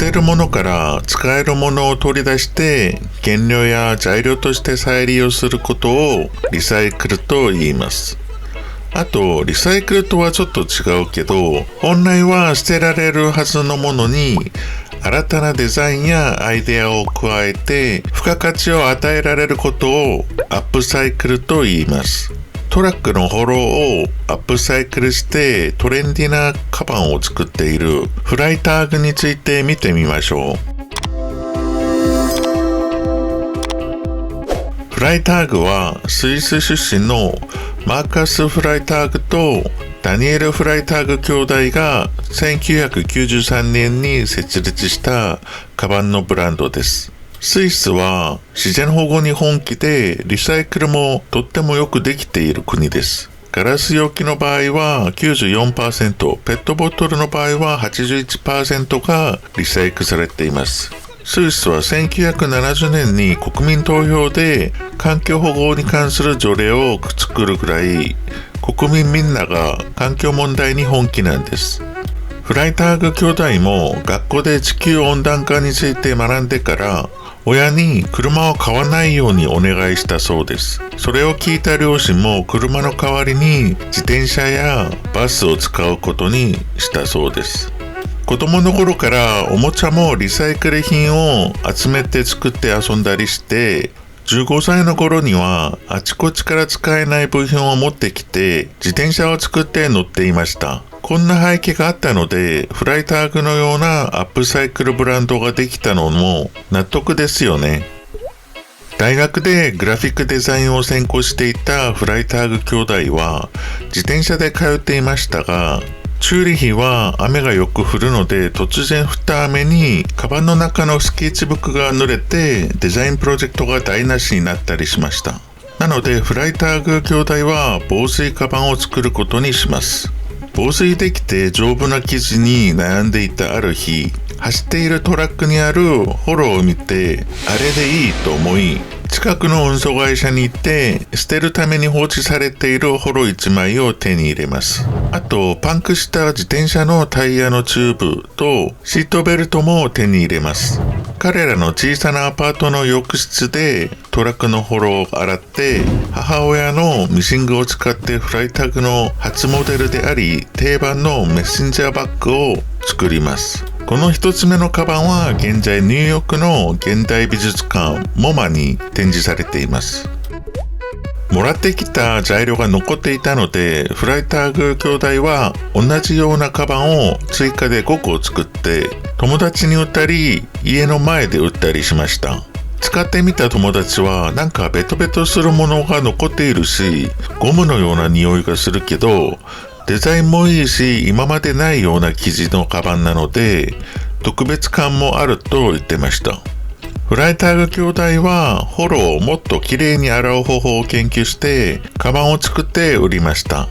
てるものから使えるものを取り出して原料や材料として再利用することをリサイクルと言います。あとリサイクルとはちょっと違うけど、本来は捨てられるはずのものに新たなデザインやアイデアを加えて付加価値を与えられることをアップサイクルと言います。トラックのホロをアップサイクルしてトレンディなカバンを作っているフライターグについて見てみましょう。フライターグはスイス出身のマーカス・フライターグとダニエル・フライターグ兄弟が1993年に設立したカバンのブランドです。スイスは自然保護に本気でリサイクルもとってもよくできている国です。ガラス容器の場合は 94%、ペットボトルの場合は 81% がリサイクルされています。スイスは1970年に国民投票で環境保護に関する条例を作るぐらい国民みんなが環境問題に本気なんです。フライターグ兄弟も学校で地球温暖化について学んでから親に車を買わないようにお願いしたそうです。それを聞いた両親も車の代わりに自転車やバスを使うことにしたそうです。子供の頃からおもちゃもリサイクル品を集めて作って遊んだりして、15歳の頃にはあちこちから使えない部品を持ってきて自転車を作って乗っていました。こんな背景があったのでフライターグのようなアップサイクルブランドができたのも納得ですよね。大学でグラフィックデザインを専攻していたフライターグ兄弟は自転車で通っていましたが、チューリヒは雨がよく降るので突然降った雨にカバンの中のスケッチブックが濡れてデザインプロジェクトが台無しになったりしました。なのでフライターグ兄弟は防水カバンを作ることにします。防水できて丈夫な生地に悩んでいたある日、走っているトラックにあるホロを見てあれでいいと思い、近くの運送会社に行って捨てるために放置されているホロ1枚を手に入れます。あとパンクした自転車のタイヤのチューブとシートベルトも手に入れます。彼らの小さなアパートの浴室でトラックのホロを洗って、母親のミシングを使ってフライタグの初モデルであり定番のメッセンジャーバッグを作ります。この一つ目のカバンは現在ニューヨークの現代美術館モマに展示されています。もらってきた材料が残っていたのでフライターグ兄弟は同じようなカバンを追加で5個作って友達に売ったり家の前で売ったりしました。使ってみた友達はなんかベトベトするものが残っているしゴムのような匂いがするけどデザインもいいし今までないような生地のカバンなので特別感もあると言ってました。フライターグ兄弟はホロをもっときれいに洗う方法を研究してカバンを作って売りました。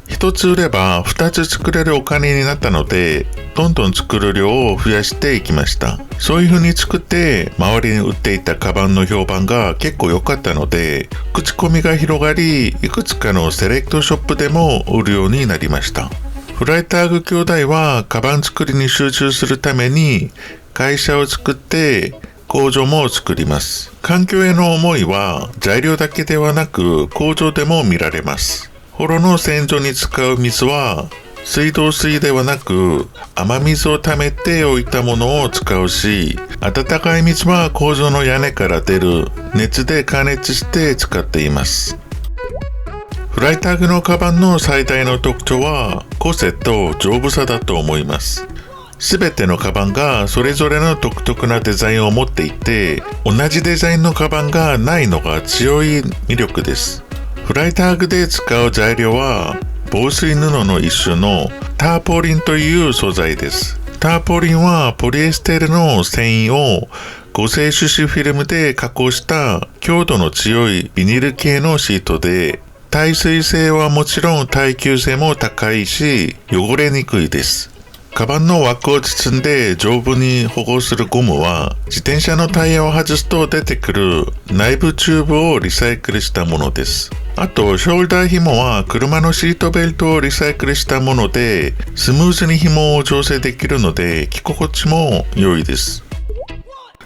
一つ売れば二つ作れるお金になったのでどんどん作る量を増やしていきました。そういう風に作って周りに売っていたカバンの評判が結構良かったので口コミが広がり、いくつかのセレクトショップでも売るようになりました。フライターグ兄弟はカバン作りに集中するために会社を作って工場も作ります。環境への思いは材料だけではなく工場でも見られます。ホロの洗浄に使う水は水道水ではなく雨水を溜めておいたものを使うし、温かい水は工場の屋根から出る熱で加熱して使っています。フライタグのカバンの最大の特徴は個性と丈夫さだと思います。すべてのカバンがそれぞれの独特なデザインを持っていて、同じデザインのカバンがないのが強い魅力です。フライタグで使う材料は防水布の一種のターポリンという素材です。ターポリンはポリエステルの繊維を合成樹脂フィルムで加工した強度の強いビニール系のシートで、耐水性はもちろん耐久性も高いし汚れにくいです。カバンの枠を包んで丈夫に保護するゴムは、自転車のタイヤを外すと出てくる内部チューブをリサイクルしたものです。あと、ショルダー紐は車のシートベルトをリサイクルしたもので、スムーズに紐を調整できるので、着心地も良いです。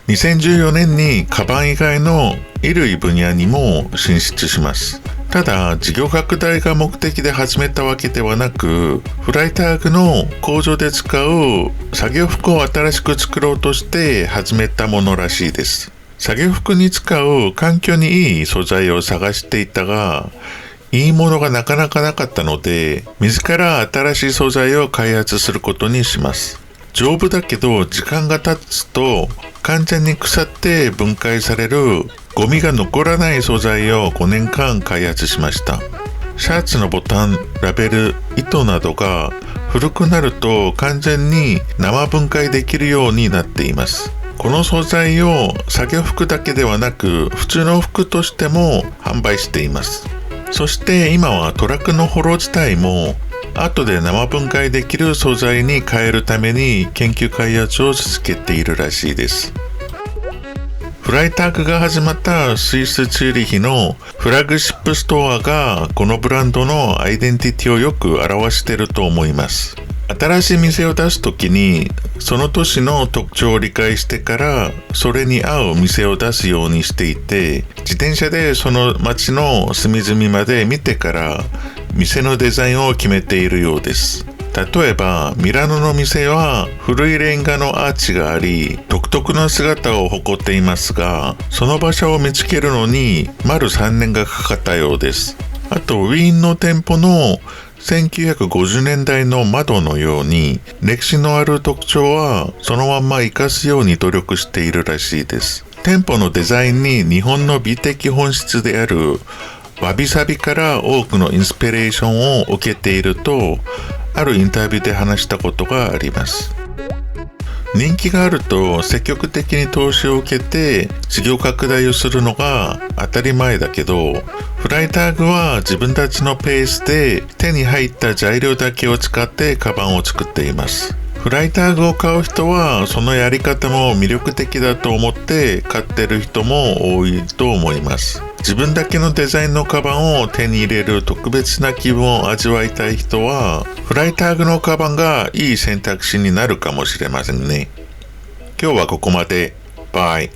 2014年にカバン以外の衣類分野にも進出します。ただ、事業拡大が目的で始めたわけではなく、フライターグの工場で使う作業服を新しく作ろうとして始めたものらしいです。作業服に使う環境にいい素材を探していたが、いいものがなかなかなかったので、自ら新しい素材を開発することにします。丈夫だけど時間が経つと完全に腐って分解されるゴミが残らない素材を5年間開発しました。シャツのボタン、ラベル、糸などが古くなると完全に生分解できるようになっています。この素材を作業服だけではなく普通の服としても販売しています。そして今はトラックのホロ自体も後で生分解できる素材に変えるために研究開発を続けているらしいです。フライターグが始まったスイス・チューリヒのフラッグシップストアがこのブランドのアイデンティティをよく表していると思います。新しい店を出すときにその都市の特徴を理解してからそれに合う店を出すようにしていて、自転車でその街の隅々まで見てから店のデザインを決めているようです。例えばミラノの店は古いレンガのアーチがあり独特の姿を誇っていますが、その場所を見つけるのに丸3年がかかったようです。あとウィーンの店舗の1950年代の窓のように歴史のある特徴はそのまま活かすように努力しているらしいです。店舗のデザインに日本の美的本質であるわびさびから多くのインスピレーションを受けているとあるインタビューで話したことがあります。人気があると積極的に投資を受けて事業拡大をするのが当たり前だけど、フライターグは自分たちのペースで手に入った材料だけを使ってカバンを作っています。フライターグを買う人はそのやり方も魅力的だと思って買ってる人も多いと思います。自分だけのデザインのカバンを手に入れる特別な気分を味わいたい人はフライターグのカバンがいい選択肢になるかもしれませんね。今日はここまで。バイ。